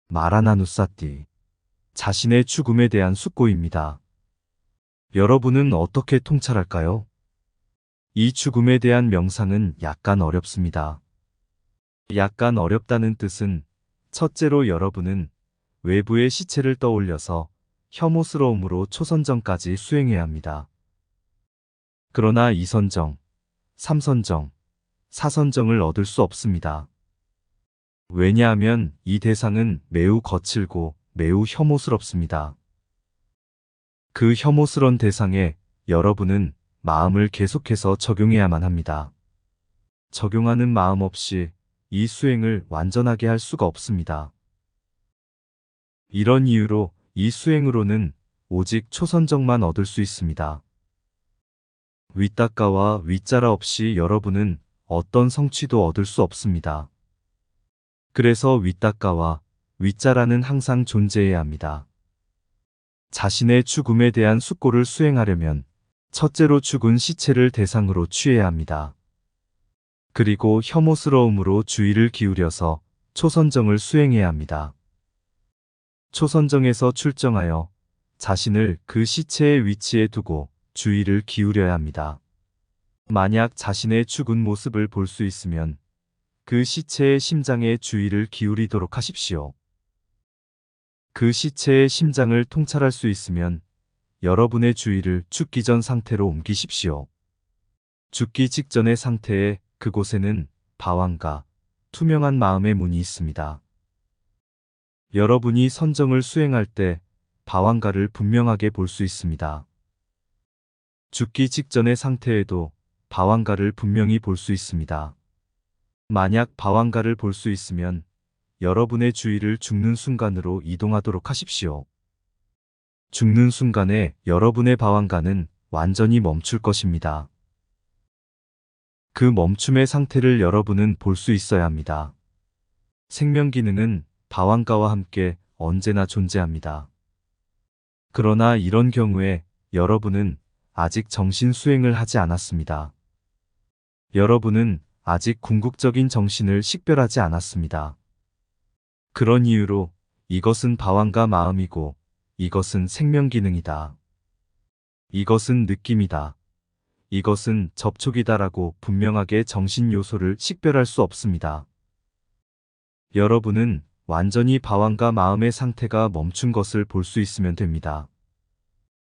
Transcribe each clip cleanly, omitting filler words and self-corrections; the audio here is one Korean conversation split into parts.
마라나누사띠. 자신의 죽음에 대한 숙고입니다. 여러분은 어떻게 통찰할까요? 이 죽음에 대한 명상은 약간 어렵습니다. 약간 어렵다는 뜻은 첫째로 여러분은 외부의 시체를 떠올려서 혐오스러움으로 초선정까지 수행해야 합니다. 그러나 2선정, 3선정, 4선정을 얻을 수 없습니다. 왜냐하면 이 대상은 매우 거칠고 매우 혐오스럽습니다. 그 혐오스런 대상에 여러분은 마음을 계속해서 적용해야만 합니다. 적용하는 마음 없이 이 수행을 완전하게 할 수가 없습니다. 이런 이유로 이 수행으로는 오직 초선정만 얻을 수 있습니다. 윗닦아와 윗자라 없이 여러분은 어떤 성취도 얻을 수 없습니다. 그래서 윗닦아와 윗자라는 항상 존재해야 합니다. 자신의 죽음에 대한 숙고를 수행하려면 첫째로 죽은 시체를 대상으로 취해야 합니다. 그리고 혐오스러움으로 주의를 기울여서 초선정을 수행해야 합니다. 초선정에서 출정하여 자신을 그 시체의 위치에 두고 주의를 기울여야 합니다. 만약 자신의 죽은 모습을 볼 수 있으면 그 시체의 심장에 주의를 기울이도록 하십시오. 그 시체의 심장을 통찰할 수 있으면 여러분의 주의를 죽기 전 상태로 옮기십시오. 죽기 직전의 상태에 그곳에는 방황과 투명한 마음의 문이 있습니다. 여러분이 선정을 수행할 때 방황가를 분명하게 볼 수 있습니다. 죽기 직전의 상태에도 방황가를 분명히 볼 수 있습니다. 만약 방황가를 볼 수 있으면 여러분의 주의를 죽는 순간으로 이동하도록 하십시오. 죽는 순간에 여러분의 방황가는 완전히 멈출 것입니다. 그 멈춤의 상태를 여러분은 볼 수 있어야 합니다. 생명 기능은 방황가와 함께 언제나 존재합니다. 그러나 이런 경우에 여러분은 아직 정신 수행을 하지 않았습니다. 여러분은 아직 궁극적인 정신을 식별하지 않았습니다. 그런 이유로 이것은 방황가 마음이고 이것은 생명 기능이다. 이것은 느낌이다. 이것은 접촉이다라고 분명하게 정신 요소를 식별할 수 없습니다. 여러분은 완전히 방황가 마음의 상태가 멈춘 것을 볼 수 있으면 됩니다.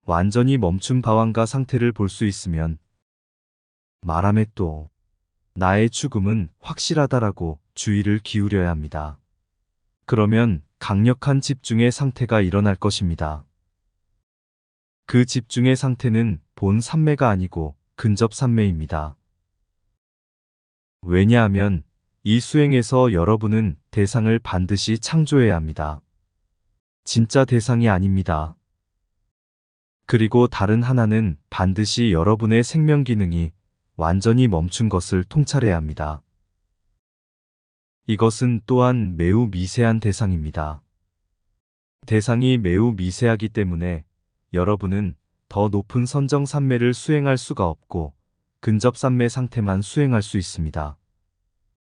완전히 멈춘 방황가 상태를 볼 수 있으면 말함에 또 나의 죽음은 확실하다라고 주의를 기울여야 합니다. 그러면 강력한 집중의 상태가 일어날 것입니다. 그 집중의 상태는 본 삼매가 아니고 근접 삼매입니다. 왜냐하면 이 수행에서 여러분은 대상을 반드시 창조해야 합니다. 진짜 대상이 아닙니다. 그리고 다른 하나는 반드시 여러분의 생명 기능이 완전히 멈춘 것을 통찰해야 합니다. 이것은 또한 매우 미세한 대상입니다. 대상이 매우 미세하기 때문에 여러분은 더 높은 선정 삼매를 수행할 수가 없고 근접 삼매 상태만 수행할 수 있습니다.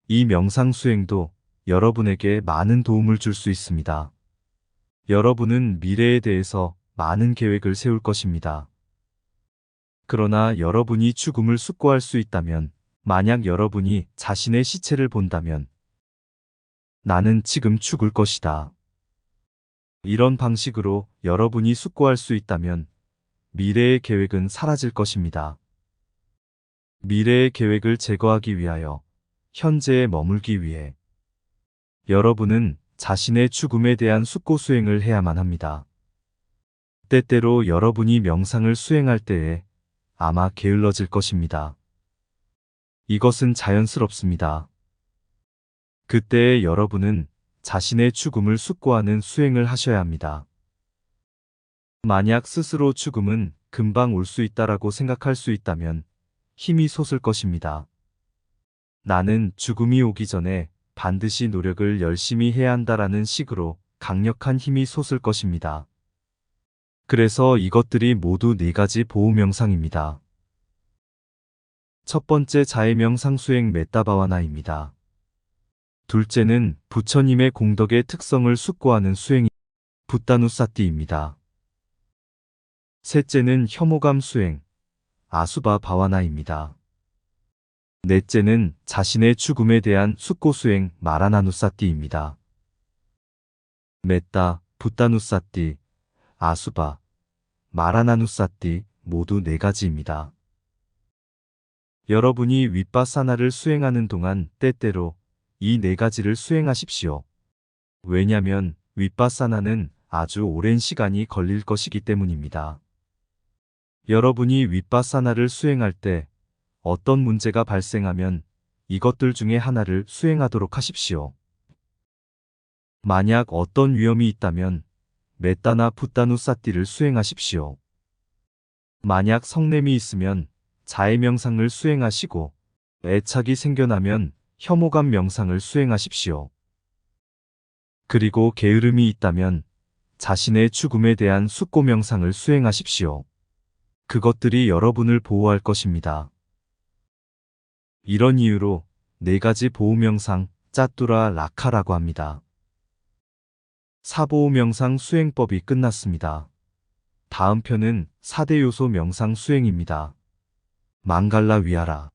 이 명상 수행도 여러분에게 많은 도움을 줄 수 있습니다. 여러분은 미래에 대해서 많은 계획을 세울 것입니다. 그러나 여러분이 죽음을 숙고할 수 있다면, 만약 여러분이 자신의 시체를 본다면 나는 지금 죽을 것이다. 이런 방식으로 여러분이 숙고할 수 있다면 미래의 계획은 사라질 것입니다. 미래의 계획을 제거하기 위하여 현재에 머물기 위해 여러분은 자신의 죽음에 대한 숙고 수행을 해야만 합니다. 때때로 여러분이 명상을 수행할 때에 아마 게을러질 것입니다. 이것은 자연스럽습니다. 그때에 여러분은 자신의 죽음을 숙고하는 수행을 하셔야 합니다. 만약 스스로 죽음은 금방 올 수 있다라고 생각할 수 있다면 힘이 솟을 것입니다. 나는 죽음이 오기 전에 반드시 노력을 열심히 해야 한다라는 식으로 강력한 힘이 솟을 것입니다. 그래서 이것들이 모두 4가지 보호 명상입니다. 첫 번째 자해 명상 수행 메타바와나입니다. 둘째는 부처님의 공덕의 특성을 숙고하는 수행, 붓다누사띠입니다. 셋째는 혐오감 수행, 아수바 바와나입니다. 넷째는 자신의 죽음에 대한 숙고 수행, 마라나누사띠입니다. 메따, 붓다누사띠, 아수바, 마라나누사띠 모두 4가지입니다. 여러분이 윗바사나를 수행하는 동안 때때로 이 4가지를 수행하십시오. 왜냐면 윗바사나는 아주 오랜 시간이 걸릴 것이기 때문입니다. 여러분이 윗바사나를 수행할 때 어떤 문제가 발생하면 이것들 중에 하나를 수행하도록 하십시오. 만약 어떤 위험이 있다면 메따나 붓다누사띠를 수행하십시오. 만약 성냄이 있으면 자해 명상을 수행하시고 애착이 생겨나면 혐오감 명상을 수행하십시오. 그리고 게으름이 있다면 자신의 죽음에 대한 숙고 명상을 수행하십시오. 그것들이 여러분을 보호할 것입니다. 이런 이유로 4가지 보호 명상, 짜뚜라 라카라고 합니다. 사보호 명상 수행법이 끝났습니다. 다음 편은 4대 요소 명상 수행입니다. 망갈라 위하라.